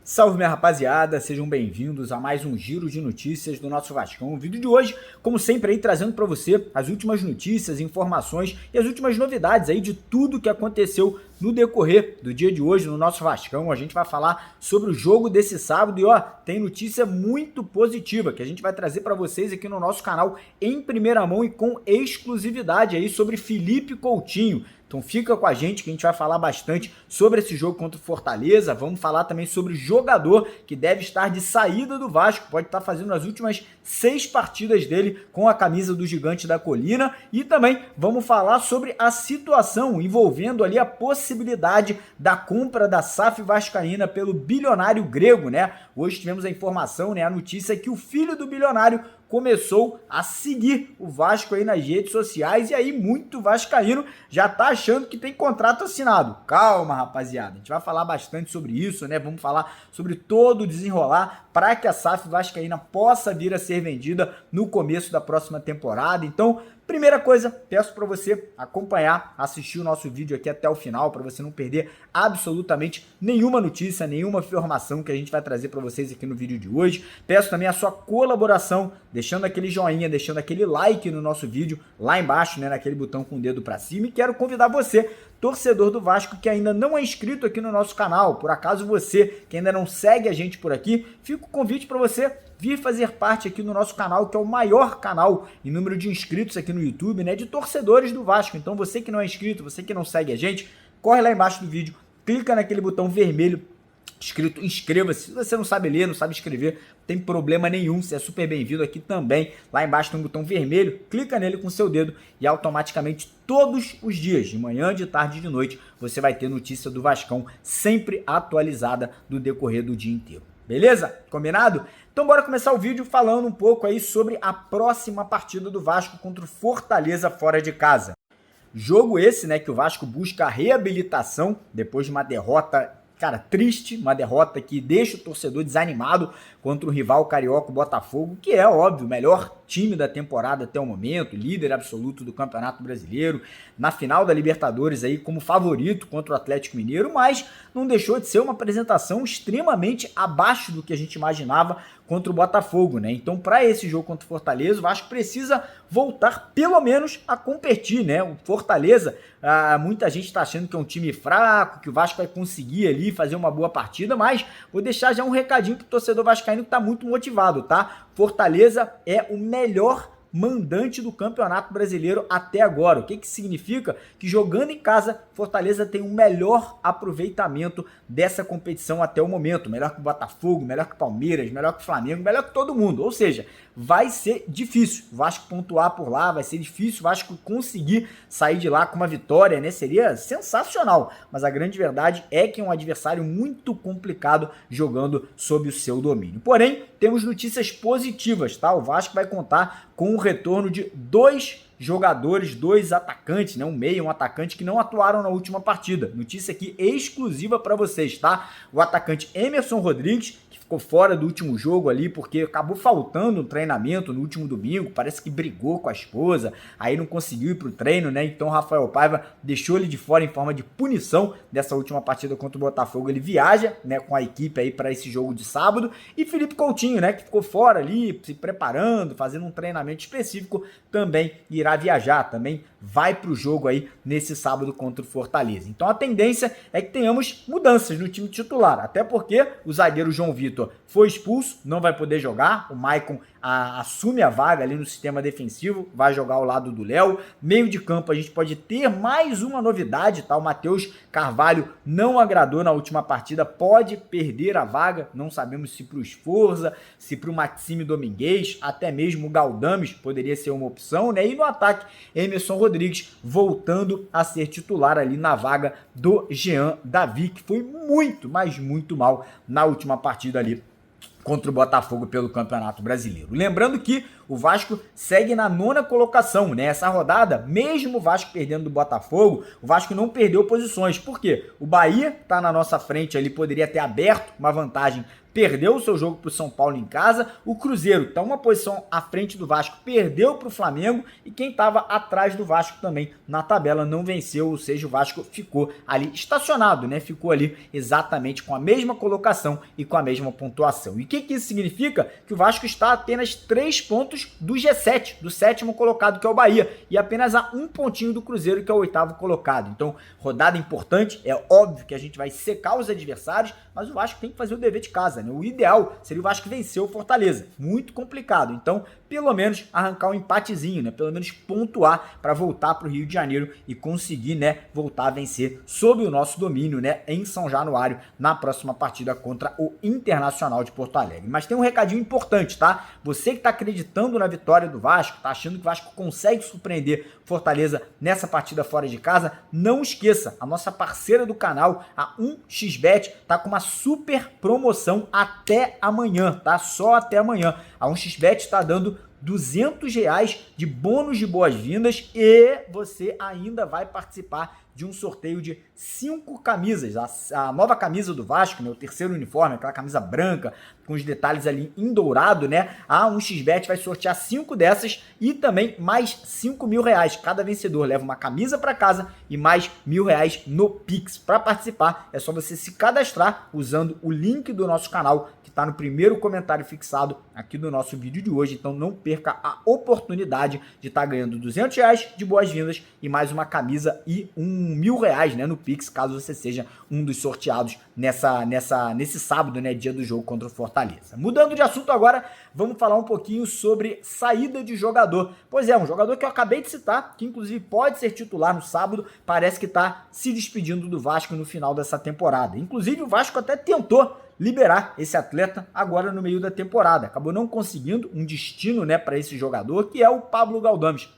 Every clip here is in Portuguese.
Salve, minha rapaziada, sejam bem-vindos a mais um giro de notícias do nosso Vascão. O vídeo de hoje, como sempre, aí trazendo para você as últimas notícias, informações e as últimas novidades aí de tudo que aconteceu no decorrer do dia de hoje no nosso Vascão. A gente vai falar sobre o jogo desse sábado e tem notícia muito positiva que a gente vai trazer para vocês aqui no nosso canal em primeira mão e com exclusividade aí sobre Felipe Coutinho. Então fica com a gente que a gente vai falar bastante sobre esse jogo contra o Fortaleza. Vamos falar também sobre o jogador que deve estar de saída do Vasco. Pode estar fazendo as últimas 6 partidas dele com a camisa do Gigante da Colina. E também vamos falar sobre a situação envolvendo ali a possibilidade da compra da SAF vascaína pelo bilionário grego, né? Hoje tivemos a informação, né, a notícia que o filho do bilionário começou a seguir o Vasco aí nas redes sociais e aí muito vascaíno já tá achando que tem contrato assinado. Calma, rapaziada, a gente vai falar bastante sobre isso, né? Vamos falar sobre todo o desenrolar para que a SAF vascaína possa vir a ser vendida no começo da próxima temporada. Então, primeira coisa, peço para você acompanhar, assistir o nosso vídeo aqui até o final, para você não perder absolutamente nenhuma notícia, nenhuma informação que a gente vai trazer para vocês aqui no vídeo de hoje. Peço também a sua colaboração, deixando aquele joinha, deixando aquele like no nosso vídeo, lá embaixo, né, naquele botão com o dedo para cima. E quero convidar você, torcedor do Vasco, que ainda não é inscrito aqui no nosso canal, por acaso você que ainda não segue a gente por aqui, fica o convite para você vir fazer parte aqui no nosso canal, que é o maior canal em número de inscritos aqui no YouTube, né, de torcedores do Vasco. Então você que não é inscrito, você que não segue a gente, corre lá embaixo do vídeo, clica naquele botão vermelho escrito inscreva-se. Se você não sabe ler, não sabe escrever, não tem problema nenhum, você é super bem-vindo aqui também. Lá embaixo tem um botão vermelho, clica nele com seu dedo e automaticamente todos os dias, de manhã, de tarde e de noite, você vai ter notícia do Vascão sempre atualizada do decorrer do dia inteiro. Beleza? Combinado? Então bora começar o vídeo falando um pouco aí sobre a próxima partida do Vasco contra o Fortaleza fora de casa. Jogo esse, né, que o Vasco busca a reabilitação depois de uma derrota, cara, triste, uma derrota que deixa o torcedor desanimado contra o rival carioca, o Botafogo, que é, óbvio, o melhor time da temporada até o momento, líder absoluto do Campeonato Brasileiro, na final da Libertadores aí como favorito contra o Atlético Mineiro, mas não deixou de ser uma apresentação extremamente abaixo do que a gente imaginava contra o Botafogo, né? Então, para esse jogo contra o Fortaleza, o Vasco precisa voltar pelo menos a competir, né? O Fortaleza, muita gente está achando que é um time fraco, que o Vasco vai conseguir ali fazer uma boa partida, mas vou deixar já um recadinho pro torcedor vascaíno que tá muito motivado, tá? Fortaleza é o melhor mandante do Campeonato Brasileiro até agora. O que que significa? Que jogando em casa, Fortaleza tem um melhor aproveitamento dessa competição até o momento. Melhor que o Botafogo, melhor que o Palmeiras, melhor que o Flamengo, melhor que todo mundo. Ou seja, vai ser difícil o Vasco pontuar por lá, vai ser difícil o Vasco conseguir sair de lá com uma vitória, né? Seria sensacional, mas a grande verdade é que é um adversário muito complicado jogando sob o seu domínio. Porém, temos notícias positivas, tá? O Vasco vai contar com o retorno de 2 jogadores, 2 atacantes, né? Um meia e um atacante que não atuaram na última partida. Notícia aqui exclusiva para vocês, tá? O atacante Emerson Rodrigues, que ficou fora do último jogo ali porque acabou faltando um treinamento no último domingo, parece que brigou com a esposa, aí não conseguiu ir pro treino, né? Então Rafael Paiva deixou ele de fora em forma de punição dessa última partida contra o Botafogo. Ele viaja, né, com a equipe aí para esse jogo de sábado. E Felipe Coutinho, né, que ficou fora ali, se preparando, fazendo um treinamento específico, também irá viajar, também vai pro jogo aí nesse sábado contra o Fortaleza. Então a tendência é que tenhamos mudanças no time titular, até porque o zagueiro João Vitor foi expulso, não vai poder jogar, o Maicon assume a vaga ali no sistema defensivo, vai jogar ao lado do Léo. Meio de campo a gente pode ter mais uma novidade, tá? O Matheus Carvalho não agradou na última partida, pode perder a vaga, não sabemos se para o Sforza, se para o Maxime Domingues, até mesmo o Galdames poderia ser uma opção, né? E no ataque, Emerson Rodrigues voltando a ser titular ali na vaga do Jean Davi, que foi muito, mas muito mal na última partida ali contra o Botafogo pelo Campeonato Brasileiro. Lembrando que o Vasco segue na 9ª colocação, né? Essa rodada, mesmo o Vasco perdendo do Botafogo, o Vasco não perdeu posições. Por quê? O Bahia está na nossa frente, ele poderia ter aberto uma vantagem perdeu o seu jogo para o São Paulo em casa, o Cruzeiro está uma posição à frente do Vasco, perdeu para o Flamengo, e quem estava atrás do Vasco também na tabela não venceu, ou seja, o Vasco ficou ali estacionado, né? Ficou ali exatamente com a mesma colocação e com a mesma pontuação. E o que isso significa? Que o Vasco está a apenas 3 pontos do G7, do sétimo colocado, que é o Bahia, e apenas a 1 pontinho do Cruzeiro, que é o oitavo colocado. Então, rodada importante, é óbvio que a gente vai secar os adversários, mas o Vasco tem que fazer o dever de casa, né? O ideal seria o Vasco vencer o Fortaleza. Muito complicado. Então, pelo menos arrancar um empatezinho, né? Pelo menos pontuar para voltar para o Rio de Janeiro e conseguir, né, voltar a vencer sob o nosso domínio, né, em São Januário, na próxima partida contra o Internacional de Porto Alegre. Mas tem um recadinho importante, tá? Você que está acreditando na vitória do Vasco, tá achando que o Vasco consegue surpreender Fortaleza nessa partida fora de casa, não esqueça, a nossa parceira do canal, a 1xBet, tá com uma super promoção até amanhã, tá? Só até amanhã. A 1xBet está dando R$200 de bônus de boas-vindas e você ainda vai participar de um sorteio de 5 camisas. A nova camisa do Vasco, né, o terceiro uniforme, aquela camisa branca com os detalhes ali em dourado, né? A 1xBet vai sortear 5 dessas e também mais R$5.000. Cada vencedor leva uma camisa para casa e mais R$1.000 no Pix. Para participar, é só você se cadastrar usando o link do nosso canal, que está no primeiro comentário fixado aqui do nosso vídeo de hoje. Então não perca a oportunidade de estar ganhando R$200 de boas-vindas e mais uma camisa e R$1.000, né, no Pix, caso você seja um dos sorteados nesse sábado, né, dia do jogo contra o Fortaleza. Mudando de assunto agora, vamos falar um pouquinho sobre saída de jogador. Pois é, um jogador que eu acabei de citar, que inclusive pode ser titular no sábado, parece que está se despedindo do Vasco no final dessa temporada. Inclusive o Vasco até tentou liberar esse atleta agora no meio da temporada. Acabou não conseguindo um destino, né, para esse jogador, que é o Pablo Galdames.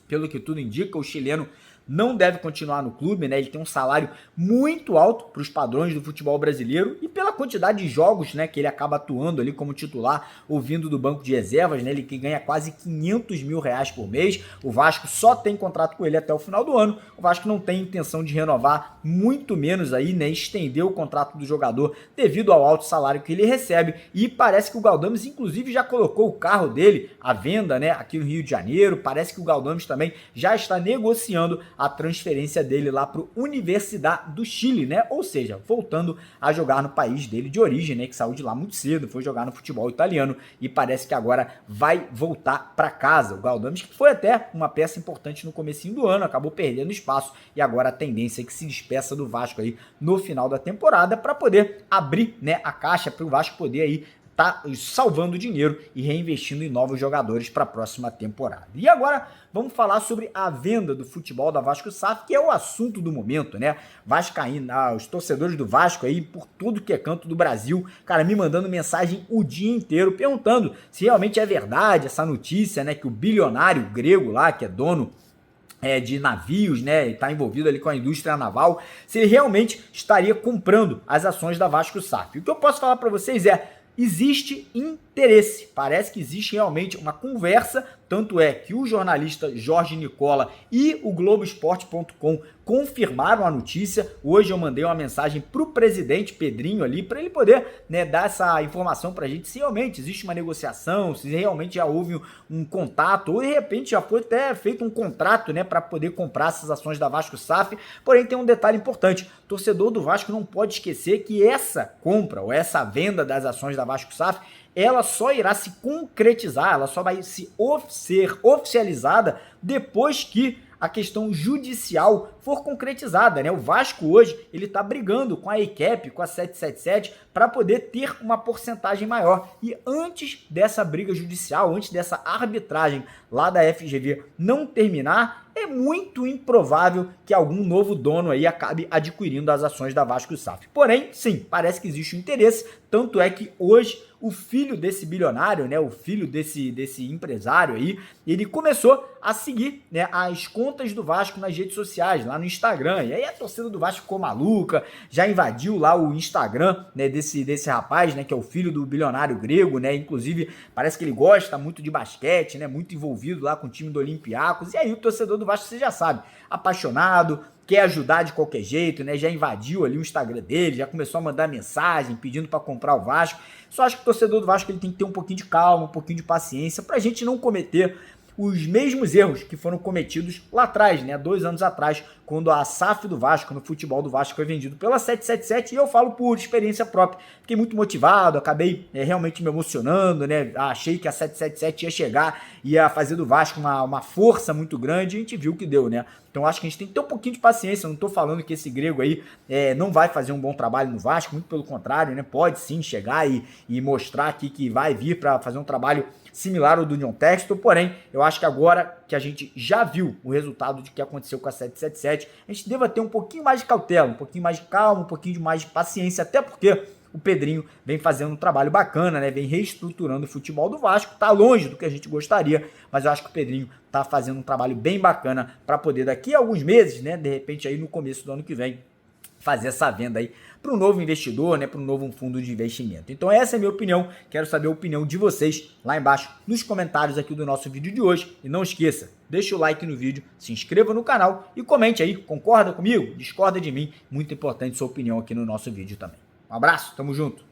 Pelo que tudo indica, o chileno não deve continuar no clube, né? Ele tem um salário muito alto para os padrões do futebol brasileiro e pela quantidade de jogos, né, que ele acaba atuando ali como titular ou vindo do banco de reservas, né? Ele que ganha quase R$500.000 por mês. O Vasco só tem contrato com ele até o final do ano. O Vasco não tem intenção de renovar, muito menos aí, né, estender o contrato do jogador devido ao alto salário que ele recebe. E parece que o Galdames, inclusive, já colocou o carro dele à venda, né, aqui no Rio de Janeiro. Parece que o Galdames também já está negociando a transferência dele lá para o Universidade do Chile, né? Ou seja, voltando a jogar no país dele de origem, né? Que saiu de lá muito cedo, foi jogar no futebol italiano e parece que agora vai voltar para casa. O Galdames, que foi até uma peça importante no comecinho do ano, acabou perdendo espaço e agora a tendência é que se despeça do Vasco aí no final da temporada para poder abrir, né, a caixa para o Vasco poder aí tá salvando dinheiro e reinvestindo em novos jogadores para a próxima temporada. E agora vamos falar sobre a venda do futebol da Vasco SAF, que é o assunto do momento, né? Vascaíno, os torcedores do Vasco aí, por tudo que é canto do Brasil, cara, me mandando mensagem o dia inteiro, perguntando se realmente é verdade essa notícia, né? Que o bilionário grego lá, que é dono de navios, né, e está envolvido ali com a indústria naval, se ele realmente estaria comprando as ações da Vasco SAF. O que eu posso falar para vocês é: existe interesse, parece que existe realmente uma conversa, tanto é que o jornalista Jorge Nicola e o Globoesporte.com confirmaram a notícia. Hoje eu mandei uma mensagem para o presidente Pedrinho ali, para ele poder, né, dar essa informação para a gente, se realmente existe uma negociação, se realmente já houve um contato, ou de repente já foi até feito um contrato, né, para poder comprar essas ações da Vasco SAF. Porém tem um detalhe importante: o torcedor do Vasco não pode esquecer que essa compra ou essa venda das ações da Vasco SAF, ela só irá se concretizar, ela só vai ser oficializada depois que a questão judicial for concretizada, né? O Vasco hoje, ele tá brigando com a ECAP, com a 777, para poder ter uma porcentagem maior. E antes dessa briga judicial, antes dessa arbitragem lá da FGV não terminar, é muito improvável que algum novo dono aí acabe adquirindo as ações da Vasco SAF. Porém, sim, parece que existe um interesse, tanto é que hoje o filho desse bilionário, né, o filho desse empresário aí, ele começou a seguir, né, as contas do Vasco nas redes sociais, lá no Instagram. E aí a torcida do Vasco ficou maluca, já invadiu lá o Instagram, né, desse rapaz, né, que é o filho do bilionário grego, né? Inclusive, parece que ele gosta muito de basquete, né? Muito envolvido lá com o time do Olympiacos. E aí o torcedor do Vasco, você já sabe, apaixonado, quer ajudar de qualquer jeito, né? Já invadiu ali o Instagram dele, já começou a mandar mensagem pedindo para comprar o Vasco. Só acho que o torcedor do Vasco ele tem que ter um pouquinho de calma, um pouquinho de paciência pra gente não cometer os mesmos erros que foram cometidos lá atrás, né? 2 anos atrás, quando a SAF do Vasco, no futebol do Vasco, foi vendido pela 777, e eu falo por experiência própria. Fiquei muito motivado, acabei realmente me emocionando, né? Achei que a 777 ia chegar, ia fazer do Vasco uma força muito grande, e a gente viu o que deu, né? Então acho que a gente tem que ter um pouquinho de paciência. Eu não tô falando que esse grego aí não vai fazer um bom trabalho no Vasco, muito pelo contrário, né? Pode sim chegar e mostrar aqui que vai vir para fazer um trabalho similar ao do John Textor, porém, eu acho que agora que a gente já viu o resultado de que aconteceu com a 777, a gente deva ter um pouquinho mais de cautela, um pouquinho mais de calma, um pouquinho mais de paciência, até porque o Pedrinho vem fazendo um trabalho bacana, né? Vem reestruturando o futebol do Vasco, tá longe do que a gente gostaria, mas eu acho que o Pedrinho tá fazendo um trabalho bem bacana para poder daqui a alguns meses, né? De repente aí no começo do ano que vem, fazer essa venda aí para um novo investidor, né, para um novo fundo de investimento. Então essa é a minha opinião, quero saber a opinião de vocês lá embaixo nos comentários aqui do nosso vídeo de hoje. E não esqueça, deixa o like no vídeo, se inscreva no canal e comente aí, concorda comigo? Discorda de mim? Muito importante sua opinião aqui no nosso vídeo também. Um abraço, tamo junto!